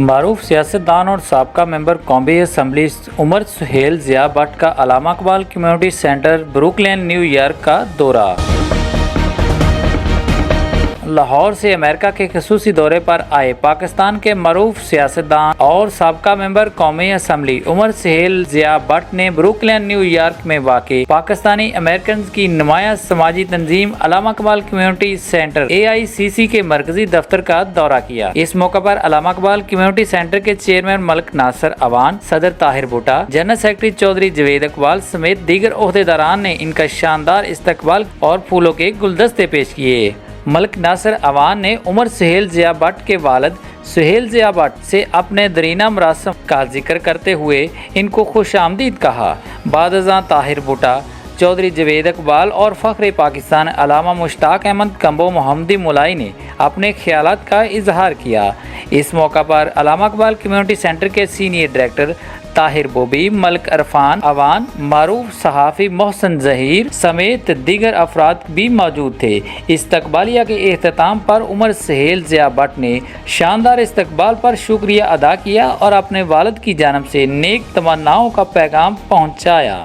معروف سیاستدان اور سابقہ ممبر قومی assembly Umar Sohail Zia but کا علامہ Iqbal community centre Brooklyn new York کا دورہ۔ لاہور سے امریکہ کے خصوصی دورے پر آئے پاکستان کے معروف سیاستدان اور سابقہ ممبر قومی assembly Umar Sohail Zia but نے بروکلین نیو یارک میں واقع پاکستانی امریکنز کی نمایاں سماجی تنظیم علامہ اقبال کمیونٹی سینٹر AICC کے مرکزی دفتر کا دورہ کیا۔ اس موقع پر علامہ اقبال کمیونٹی سینٹر کے چیئرمین ملک ناصر اوان، صدر طاہر بھٹا، جنرل سیکرٹری چودھری جوید اقبال سمیت دیگر عہدیداران نے ان کا شاندار استقبال اور پھولوں کے گلدستے پیش کیے۔ ملک ناصر اوان نے عمر سہیل ضیاء بٹ کے والد سہیل ضیاء بٹ سے اپنے درینہ مراسم کا ذکر کرتے ہوئے ان کو خوش آمدید کہا۔ بعد ازاں طاہر بھٹا، چودھری جوید اقبال اور فخر پاکستان علامہ مشتاق احمد کمبو محمدی ملائی نے اپنے خیالات کا اظہار کیا۔ اس موقع پر علامہ اقبال کمیونٹی سینٹر کے سینئر ڈائریکٹر طاہر بوبی، ملک عرفان اوان، معروف صحافی محسن ظہیر سمیت دیگر افراد بھی موجود تھے۔ استقبالیہ کے اختتام پر عمر سہیل ضیاء بٹ نے شاندار استقبال پر شکریہ ادا کیا اور اپنے والد کی جانب سے نیک تمناؤں کا پیغام پہنچایا۔